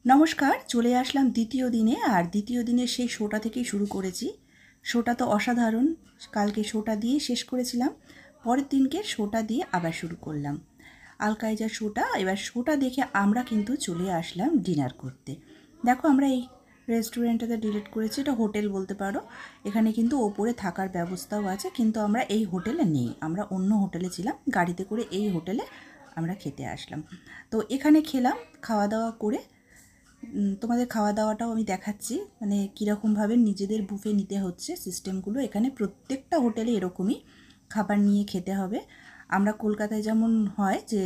নমস্কার, চলে আসলাম দ্বিতীয় দিনে। আর দ্বিতীয় দিনের সেই শোটা থেকেই শুরু করেছি। শোটা তো অসাধারণ। কালকে শোটা দিয়ে শেষ করেছিলাম, পরের দিনকে শোটা দিয়ে আবার শুরু করলাম আলকাইজার শোটা। এবার শোটা দেখে আমরা কিন্তু চলে আসলাম ডিনার করতে। দেখো, আমরা এই রেস্টুরেন্টটাতে ডিলিট করেছি, এটা হোটেল বলতে পারো। এখানে কিন্তু ওপরে থাকার ব্যবস্থাও আছে, কিন্তু আমরা এই হোটেলে নেই, আমরা অন্য হোটেলে ছিলাম। গাড়িতে করে এই হোটেলে আমরা খেতে আসলাম। তো এখানে খেলাম, খাওয়া দাওয়া করে তোমাদের খাওয়া দাওয়াটাও আমি দেখাচ্ছি, মানে কীরকমভাবে নিজেদের বুফে নিতে হচ্ছে সিস্টেমগুলো। এখানে প্রত্যেকটা হোটেলে এরকমই খাবার নিয়ে খেতে হবে। আমরা কলকাতায় যেমন হয় যে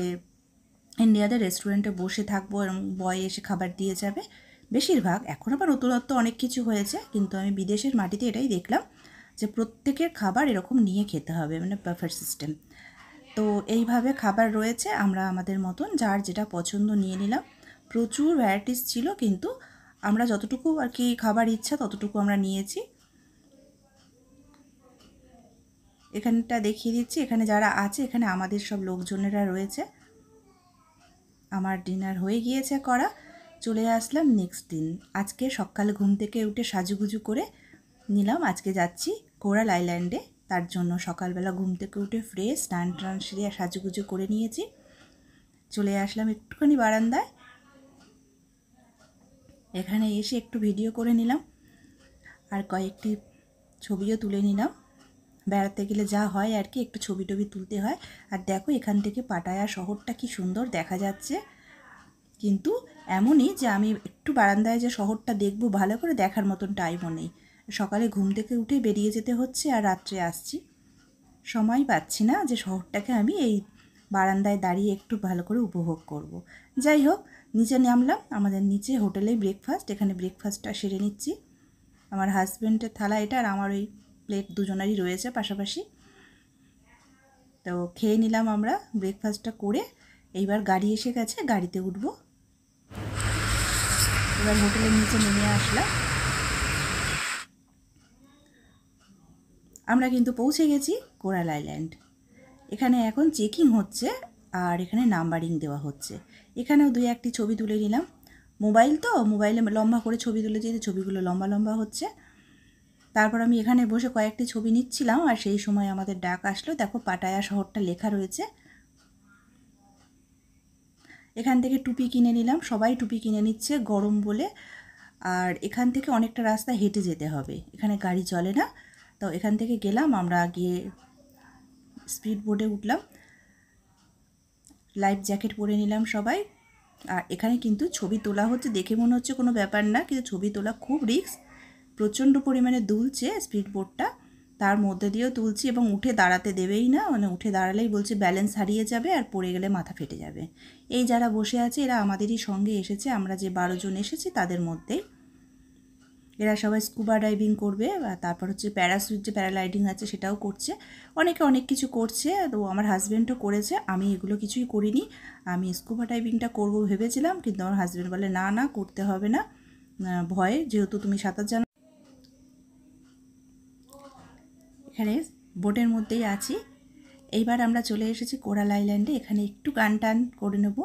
ইন্ডিয়াতে রেস্টুরেন্টে বসে থাকবো এবং বয় এসে খাবার দিয়ে যাবে, বেশিরভাগ। এখন আবার নতুনত্ব অনেক কিছু হয়েছে, কিন্তু আমি বিদেশের মাটিতে এটাই দেখলাম যে প্রত্যেকের খাবার এরকম নিয়ে খেতে হবে, মানে বাফেট সিস্টেম। তো এইভাবে খাবার রয়েছে, আমরা আমাদের মতন যার যেটা পছন্দ নিয়ে নিলাম। প্রচুর ভ্যারাইটিস ছিল, কিন্তু আমরা যতটুকু আর কি খাবার ইচ্ছা ততটুকু আমরা নিয়েছি। এখানটা দেখিয়ে দিচ্ছি, এখানে যারা আছে, এখানে আমাদের সব লোকজনেরা রয়েছে। আমার ডিনার হয়ে গিয়েছে করা, চলে আসলাম নেক্সট দিন। আজকে সকালে ঘুম থেকে উঠে সাজুগুজু করে নিলাম, আজকে যাচ্ছি কোরাল আইল্যান্ডে। তার জন্য সকালবেলা ঘুম থেকে উঠে ফ্রেশ স্নান টান সেরে সাজুগুজু করে নিয়েছি। চলে আসলাম একটুখানি বারান্দায়, এখানে এসে একটু ভিডিও করে নিলাম আর কয়েকটি ছবিও তুলে নিলাম। বেড়াতে গেলে যা হয় আর কি, একটু ছবি টবি তুলতে হয়। আর দেখো, এখান থেকে পাটায়া শহরটা কি সুন্দর দেখা যাচ্ছে। কিন্তু এমনই যে আমি একটু বারান্দায় যে শহরটা দেখবো, ভালো করে দেখার মতন টাইমও নেই। সকালে ঘুম থেকে উঠে বেরিয়ে যেতে হচ্ছে আর রাত্রে আসছি, সময় পাচ্ছি না যে শহরটাকে আমি এই বারান্দায় দাঁড়িয়ে একটু ভালো করে উপভোগ করব। যাই হোক, নিচে নামলাম, আমাদের নিচে হোটেলেই ব্রেকফাস্ট। এখানে ব্রেকফাস্টটা সেরে নিচ্ছি। আমার হাজব্যান্ডের থালা এটা, আর আমার ওই প্লেট দুজনারই রয়েছে পাশাপাশি। তো খেয়ে নিলাম আমরা ব্রেকফাস্টটা করে। এইবার গাড়ি এসে গেছে, গাড়িতে উঠব। এবার হোটেলের নিচে নেমে আসলাম। আমরা কিন্তু পৌঁছে গেছি কোরাল আইল্যান্ড। এখানে এখন চেকিং হচ্ছে আর এখানে নাম্বারিং দেওয়া হচ্ছে। এখানেও দুই একটি ছবি তুলে নিলাম। মোবাইল তো, মোবাইলে লম্বা করে ছবি তুলে যেতে ছবিগুলো লম্বা লম্বা হচ্ছে। তারপর আমি এখানে বসে কয়েকটি ছবি নিচ্ছিলাম, আর সেই সময় আমাদের ডাক আসলো। দেখো, পাটায়া শহরটা লেখা রয়েছে। এখান থেকে টুপি কিনে নিলাম, সবাই টুপি কিনে নিচ্ছে গরম বলে। আর এখান থেকে অনেকটা রাস্তা হেঁটে যেতে হবে, এখানে গাড়ি চলে না। তো এখান থেকে গেলাম, আমরা গিয়ে স্পিড বোটে উঠলাম, লাইফ জ্যাকেট পরে নিলাম সবাই। আর এখানে কিন্তু ছবি তোলা হচ্ছে, দেখে মনে হচ্ছে কোনো ব্যাপার না, কিন্তু ছবি তোলা খুব রিস্ক। প্রচণ্ড পরিমাণে দুলছে স্পিড বোটটা, তার মধ্যে দিয়েও তুলছি। এবং উঠে দাঁড়াতে দেবেই না, মানে উঠে দাঁড়ালেই বলছে ব্যালেন্স হারিয়ে যাবে আর পড়ে গেলে মাথা ফেটে যাবে। এই যারা বসে আছে এরা আমাদেরই সঙ্গে এসেছে, আমরা যে 12 জন এসেছি তাদের মধ্যেই। এরা সবাই স্কুবা ডাইভিং করবে, তারপর হচ্ছে প্যারাসুট যে প্যারাগ্লাইডিং আছে সেটাও করছে। অনেকে অনেক কিছু করছে, তো আমার হাজব্যান্ডও করেছে। আমি এগুলো কিছুই করিনি, আমি স্কুবা ডাইভিংটা করব ভেবেছিলাম, কিন্তু আমার হাজব্যান্ড বলে না না, করতে হবে না, ভয়ে, যেহেতু তুমি সাঁতার জানো। এখানে বোটের মধ্যেই আছি। এইবার আমরা চলে এসেছি কোরাল আইল্যান্ডে। এখানে একটু গান টান করে নেব।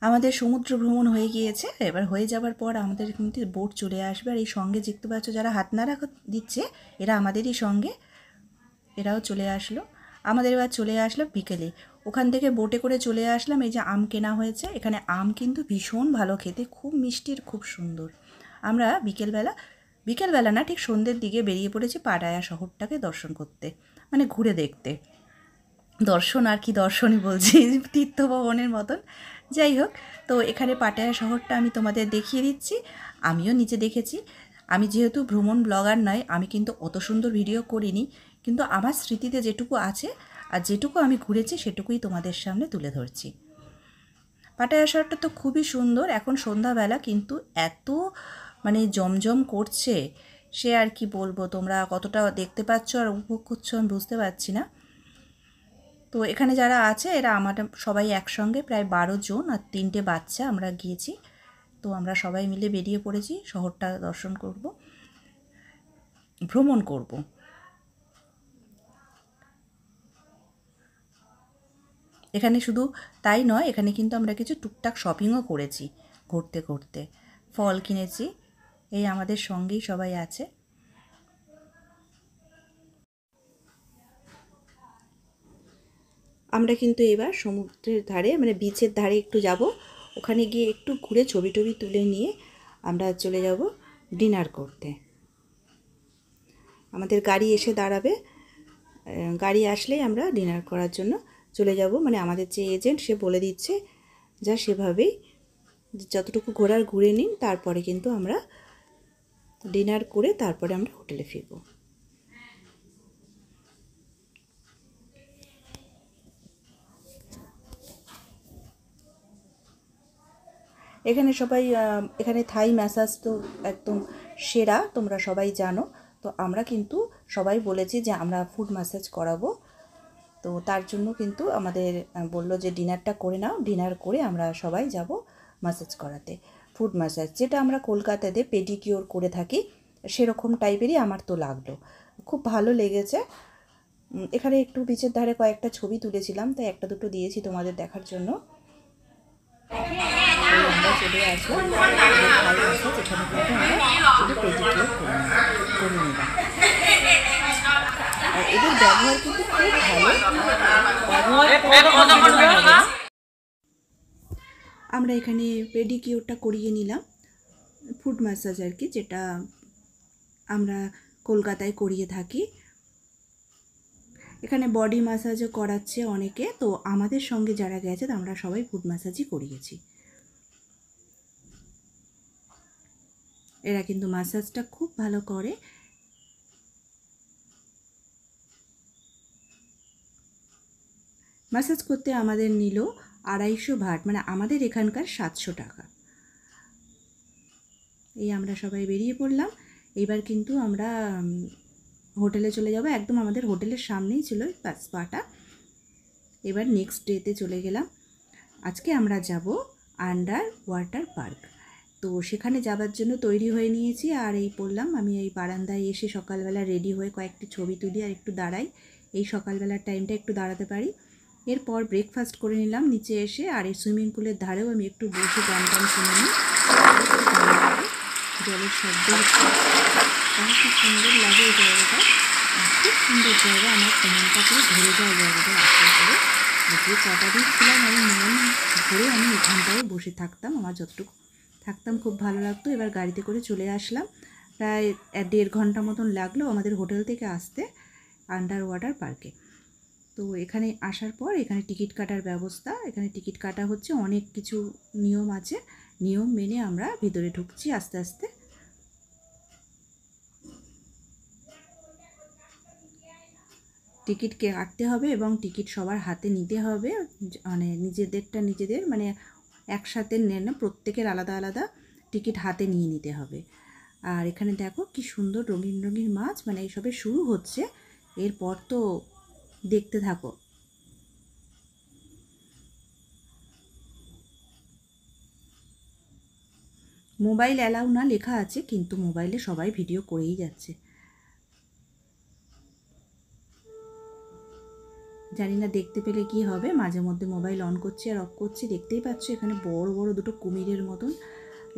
আমাদের সমুদ্র ভ্রমণ হয়ে গিয়েছে। এবার হয়ে যাবার পর আমাদের কিন্তু বোট চলে আসবে। আর এই সঙ্গে দেখতে পাচ্ছ যারা হাত নাড়া দিচ্ছে এরা আমাদেরই সঙ্গে, এরাও চলে আসলো। আমাদের এবার চলে আসলো বিকেলে, ওখান থেকে বোটে করে চলে আসলাম। এই যে আম কেনা হয়েছে, এখানে আম কিন্তু ভীষণ ভালো খেতে, খুব মিষ্টির, খুব সুন্দর। আমরা বিকেলবেলা না, ঠিক সন্ধ্যের দিকে বেরিয়ে পড়েছি পাটায়া শহরটাকে দর্শন করতে, মানে ঘুরে দেখতে। দর্শন আর কি দর্শনই বলছি, তীর্থভবনের মতন। যাই হোক, তো এখানে পাটায়া শহরটা আমি তোমাদের দেখিয়ে দিচ্ছি। আমিও নিচে দেখেছি। আমি যেহেতু ভ্রমণ ব্লগার নয়, আমি কিন্তু অত সুন্দর ভিডিও করিনি, কিন্তু আমার স্মৃতিতে যেটুকু আছে আর যেটুকু আমি ঘুরেছি সেটুকুই তোমাদের সামনে তুলে ধরছি। পাটায়া শহরটা তো খুবই সুন্দর। এখন সন্ধ্যাবেলা কিন্তু এত মানে জমজম করছে, সে আর কি বলবো। তোমরা কতটা দেখতে পাচ্ছ আর উপভোগ করছো আমি বুঝতে পারছি না। তো এখানে যারা আছে এরা আমার সবাই একসঙ্গে, প্রায় 12 জন আর 3টে বাচ্চা আমরা গিয়েছি। তো আমরা সবাই মিলে বেরিয়ে পড়েছি, শহরটা দর্শন করব, ভ্রমণ করব। এখানে শুধু তাই নয়, এখানে কিন্তু আমরা কিছু টুকটাক শপিংও করেছি ঘুরতে ঘুরতে। ফল কিনেছি। এই আমাদের সঙ্গেই সবাই আছে। আমরা কিন্তু এবার সমুদ্রের ধারে, মানে বিচের ধারে একটু যাব। ওখানে গিয়ে একটু ঘুরে ছবি টবি তুলে নিয়ে আমরা চলে যাব ডিনার করতে। আমাদের গাড়ি এসে দাঁড়াবে, গাড়ি আসলেই আমরা ডিনার করার জন্য চলে যাব। মানে আমাদের যে এজেন্ট সে বলে দিচ্ছে যা সেভাবেই যতটুকু ঘোরার ঘুরে নিন, তারপরে কিন্তু আমরা ডিনার করে তারপরে আমরা হোটেলে ফিরব। এখানে সবাই এখানে থাই ম্যাসাজ তো একদম সেরা, তোমরা সবাই জানো। তো আমরা কিন্তু সবাই বলেছি যে আমরা ফুড ম্যাসাজ করাবো। তো তার জন্য কিন্তু আমাদের বললো যে ডিনারটা করে নাও, ডিনার করে আমরা সবাই যাব ম্যাসাজ করাতে। ফুড ম্যাসাজ যেটা আমরা কলকাতাতে পেডিকিওর করে থাকি, সেরকম টাইপেরই আমার তো লাগলো, খুব ভালো লেগেছে। এখানে একটু বিচের ধারে কয়েকটা ছবি তুলেছিলাম, তাই একটা দুটো দিয়েছি তোমাদের দেখার জন্য। আমরা চলে আসলাম থাই ম্যাসাজ, এখানে কিন্তু আমরা শুধু পেডিকিওর করে নিলাম। আর এদের ব্যবহার কিন্তু খুব ভালো। আমরা এখানে পেডিকিওরটা করিয়ে নিলাম, ফুড ম্যাসাজ আর কি, যেটা আমরা কলকাতায় করিয়ে থাকি। এখানে বডি ম্যাসাজও করাচ্ছে অনেকে। তো আমাদের সঙ্গে যারা গেছে আমরা সবাই ফুড ম্যাসাজই করিয়েছি। এরা কিন্তু ম্যাসাজটা খুব ভালো করে। ম্যাসাজ করতে আমাদের নিল 250 ভাট, মানে আমাদের এখানকার 700 টাকা। এই আমরা সবাই বেরিয়ে পড়লাম। এইবার কিন্তু আমরা হোটেলে চলে যাব। একদম আমাদের হোটেলের সামনেই ছিল স্পাটা। এবার নেক্সট ডেতে চলে গেলাম। আজকে আমরা যাব আন্ডার ওয়াটার পার্ক। তো সেখানে যাবার জন্য তৈরি হয়ে নিয়েছি। আর এই পড়লাম, আমি এই বারান্দায় এসে সকালবেলা রেডি হয়ে কয়েকটি ছবি তুলি আর একটু দাঁড়াই। এই সকালবেলার টাইমটা একটু দাঁড়াতে পারি। এরপর ব্রেকফাস্ট করে নিলাম নিচে এসে। আর এই সুইমিং পুলের ধারেও আমি একটু বসে গান টান শুনে নিই। জলের শব্দ হচ্ছে, খুব সুন্দর লাগে এই জায়গাটা, খুব সুন্দর জায়গা। আমার মনটা পুরো ধরে যায় জায়গাটা আসতে করে। যে কটা দিন ছিলাম আমি মন ভরে আমি এখানটায় বসে থাকতাম, আমার যতটুকু থাকতাম খুব ভালো লাগতো। এবার গাড়িতে করে চলে আসলাম, প্রায় 1.5 ঘন্টা মতন লাগলো আমাদের হোটেল থেকে আসতে আন্ডার ওয়াটার পার্কে। তো এখানে আসার পর এখানে টিকিট কাটার ব্যবস্থা, এখানে টিকিট কাটা হচ্ছে, অনেক কিছু নিয়ম আছে, নিয়ম মেনে আমরা ভিতরে ঢুকছি আস্তে আস্তে। টিকিট কাটতে হবে এবং টিকিট সবার হাতে নিতে হবে, মানে নিজেদেরটা নিজেদের, মানে একসাথে নেন না, প্রত্যেকের আলাদা আলাদা টিকিট হাতে নিয়ে নিতে হবে। আর এখানে দেখো কি সুন্দর রঙিন রঙিন মাছ, মানে এইসবে শুরু হচ্ছে, এরপর তো দেখতে থাকো। মোবাইল অ্যালাউ না লেখা আছে, কিন্তু মোবাইলে সবাই ভিডিও করেই যাচ্ছে। জানি না দেখতে পেলে কি হবে, মাঝে মধ্যে মোবাইল অন করছি আর অফ করছি। দেখতেই পাচ্ছ এখানে বড় বড় দুটো কুমিরের মতন।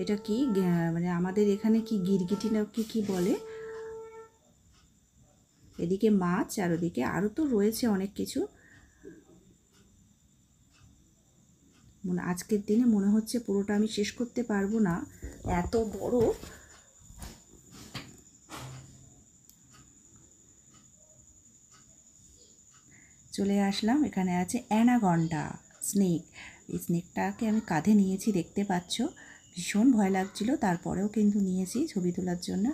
এটা কি মানে আমাদের এখানে কি গিরগিটি না কি বলে। এদিকে মাছ আর ওদিকে আরও তো রয়েছে অনেক কিছু। আজকের দিনে মনে হচ্ছে পুরোটা আমি শেষ করতে পারবো না, এত বড়। চলে আসলাম, এখানে আছে অ্যানাকন্ডা স্নেক। এই স্নেকটাকে আমি কাঁধে নিয়েছি, দেখতে পাচ্ছ। ভীষণ ভয় লাগছিল, তারপরেও কিন্তু নিয়েছি ছবি তোলার জন্য।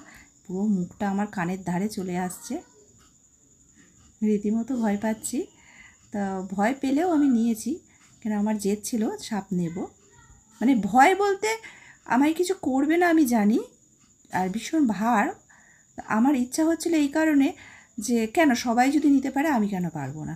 পুরো মুখটা আমার কানের ধারে চলে আসছে, রীতিমতো ভয় পাচ্ছি। তা ভয় পেলেও আমি নিয়েছি, কেন আমার জেদ ছিল সাপ নেব। মানে ভয় বলতে আমায় কিছু করবে না আমি জানি, আর ভীষণ ভার। আমার ইচ্ছা হচ্ছিল এই কারণে যে কেন সবাই যদি নিতে পারে আমি কেন পারবো না।